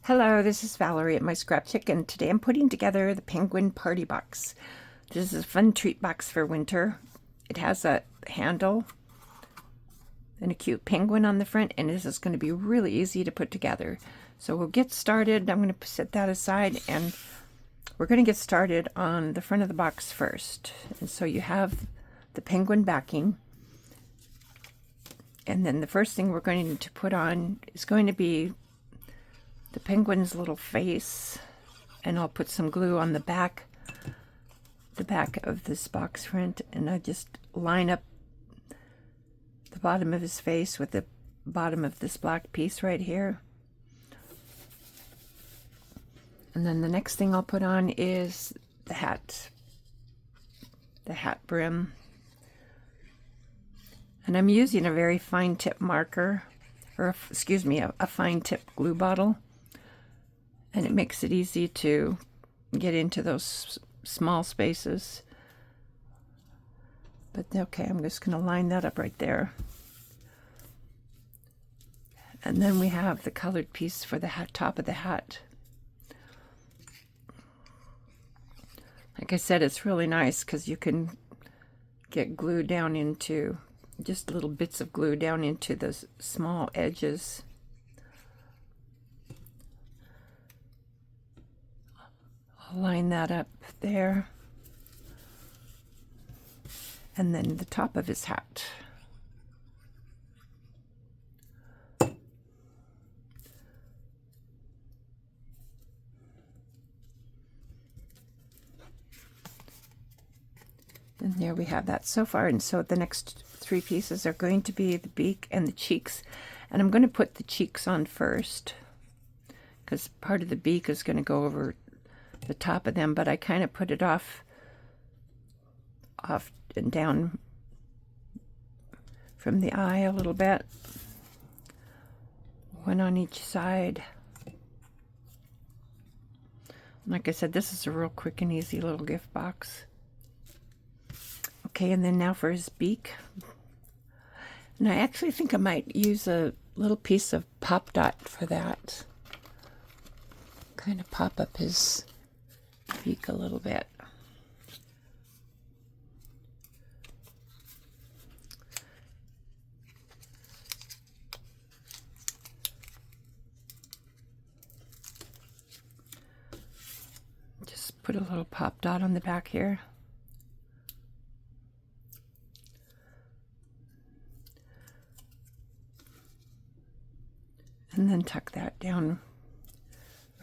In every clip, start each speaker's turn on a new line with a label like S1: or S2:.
S1: Hello, this is Valerie at My Scrap Chick, and today I'm putting together the Penguin Party Box. This is a fun treat box for winter. It has a handle and a cute penguin on the front, and this is going to be really easy to put together. So we'll get started. I'm going to set that aside, and we're going to get started on the front of the box first. And so you have the penguin backing, and then the first thing we're going to put on is going to be the penguin's little face, and I'll put some glue on the back of this box front, and I just line up the bottom of his face with the bottom of this black piece right here. And then the next thing I'll put on is the hat brim, and I'm using a very fine tip marker, or excuse me, a fine tip glue bottle. And it makes it easy to get into those small spaces. But okay, I'm just going to line that up right there. And then we have the colored piece for the top of the hat. Like I said, it's really nice because you can get glue down into, just little bits of glue down into the small edges. I'll line that up there, and then the top of his hat. And there we have that so far. And so the next three pieces are going to be the beak and the cheeks, and I'm going to put the cheeks on first because part of the beak is going to go over the top of them, but I kind of put it off and down from the eye a little bit, one on each side. Like I said, this is a real quick and easy little gift box. Okay, and then now for his beak. And I actually think I might use a little piece of pop dot for that. Kind of pop up his beak a little bit. Just put a little pop dot on the back here. And then tuck that down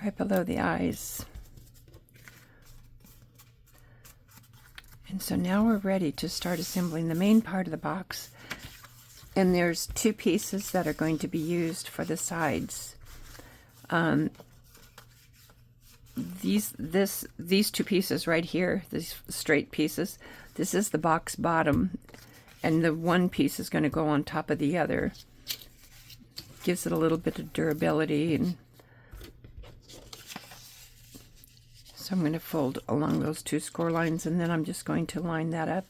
S1: right below the eyes. And so now we're ready to start assembling the main part of the box. And there's two pieces that are going to be used for the sides. These two pieces right here, these straight pieces, this is the box bottom, and the one piece is going to go on top of the other. Gives it a little bit of durability, and so I'm going to fold along those two score lines, and then I'm just going to line that up.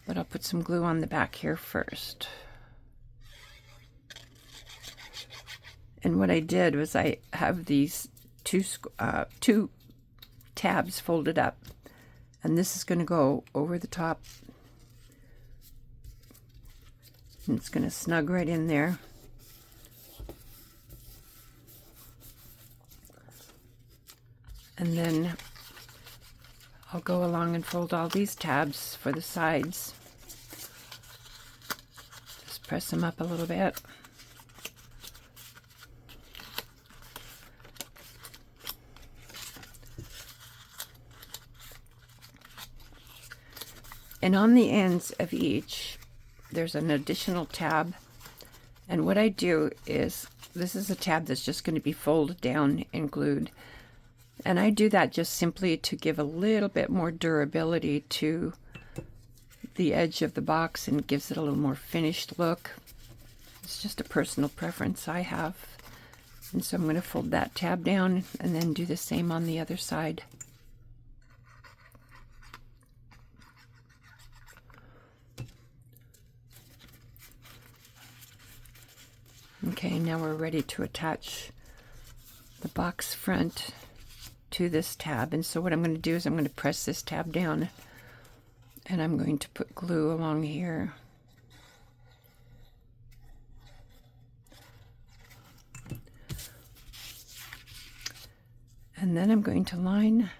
S1: But I'll put some glue on the back here first. And what I did was I have these two tabs folded up, and this is going to go over the top, and it's going to snug right in there. And then I'll go along and fold all these tabs for the sides. Just press them up a little bit. And on the ends of each, there's an additional tab. And what I do is, this is a tab that's just going to be folded down and glued. And I do that just simply to give a little bit more durability to the edge of the box, and gives it a little more finished look. It's just a personal preference I have. And so I'm going to fold that tab down and then do the same on the other side. Okay, now we're ready to attach the box front to this tab. And so what I'm going to do is I'm going to press this tab down, and I'm going to put glue along here. And then I'm going to line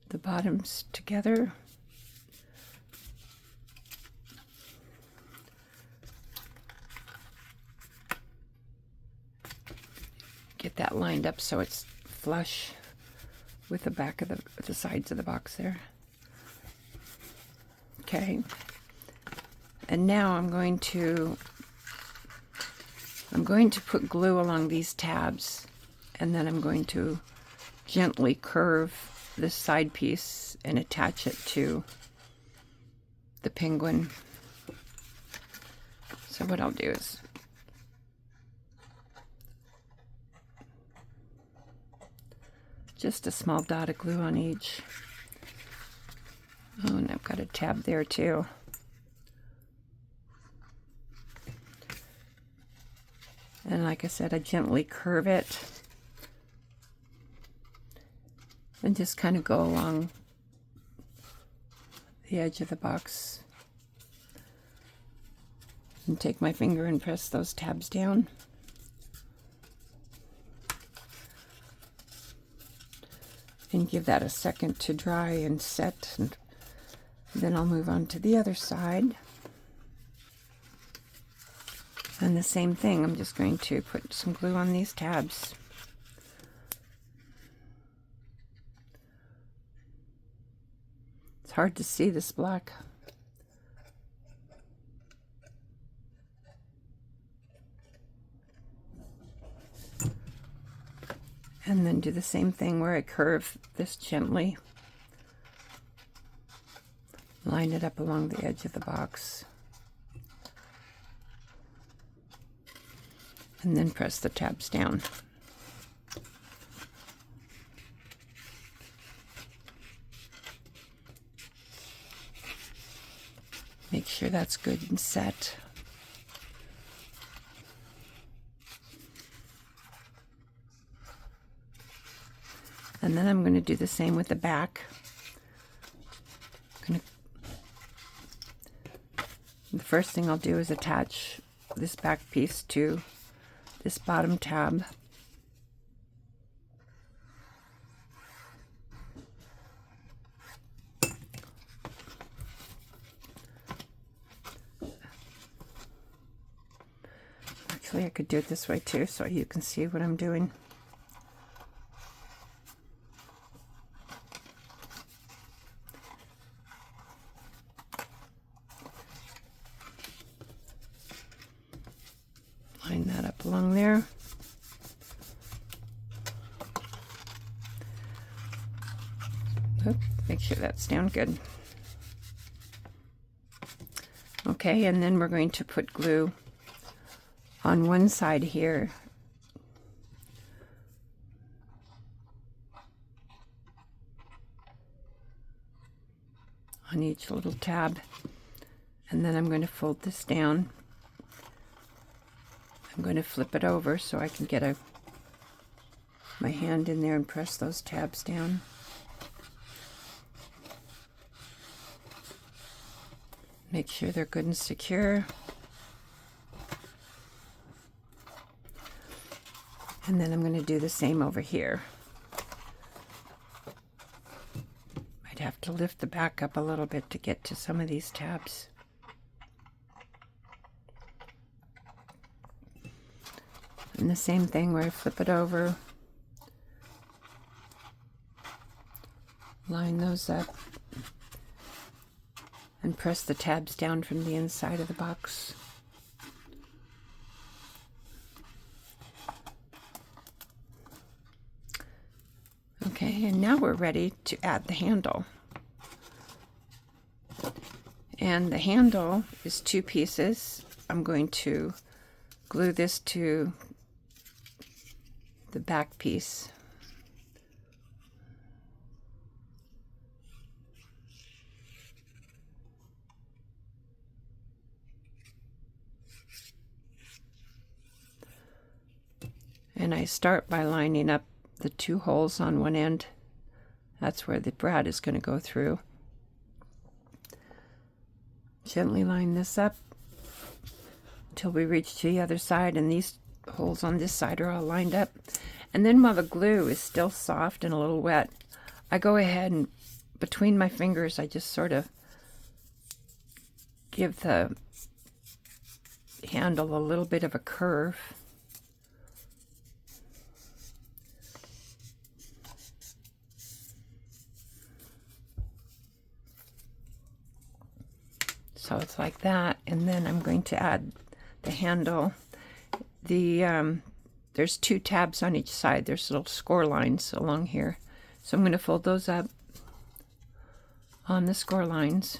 S1: the bottoms together. Get that lined up so it's flush with the back of the sides of the box there. Okay. And now I'm going to put glue along these tabs, and then I'm going to gently curve this side piece and attach it to the penguin. So what I'll do is just a small dot of glue on each. Oh, and I've got a tab there too. And like I said, I gently curve it and just kind of go along the edge of the box and take my finger and press those tabs down. And give that a second to dry and set, and then I'll move on to the other side. And the same thing, I'm just going to put some glue on these tabs. It's hard to see this black. And then do the same thing where I curve this gently. Line it up along the edge of the box. And then press the tabs down. Make sure that's good and set. And then I'm going to do the same with the back. The first thing I'll do is attach this back piece to this bottom tab. Actually, I could do it this way too, so you can see what I'm doing. Line that up along there. Oop, make sure that's down good. Okay, and then we're going to put glue on one side here. On each little tab. And then I'm going to fold this down. I'm going to flip it over so I can get my hand in there and press those tabs down. Make sure they're good and secure. And then I'm going to do the same over here. I'd have to lift the back up a little bit to get to some of these tabs. And the same thing where I flip it over, line those up, and press the tabs down from the inside of the box. Okay, and now we're ready to add the handle. And the handle is 2 pieces. I'm going to glue this to the back piece. And I start by lining up the 2 holes on one end. That's where the brad is going to go through. Gently line this up until we reach to the other side, and these holes on this side are all lined up. And then while the glue is still soft and a little wet, I go ahead and between my fingers I just sort of give the handle a little bit of a curve. So it's like that, and then I'm going to add the handle. There's 2 tabs on each side. There's little score lines along here. So I'm going to fold those up on the score lines.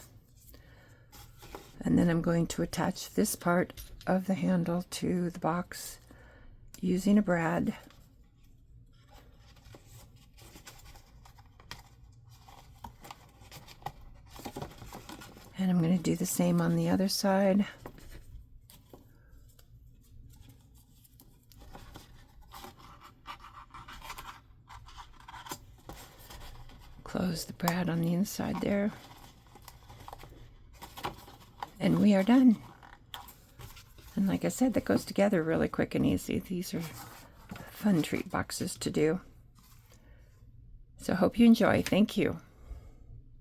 S1: And then I'm going to attach this part of the handle to the box using a brad. And I'm going to do the same on the other side. Close the brad on the inside there. And we are done. And like I said, that goes together really quick and easy. These are fun treat boxes to do. So hope you enjoy. Thank you.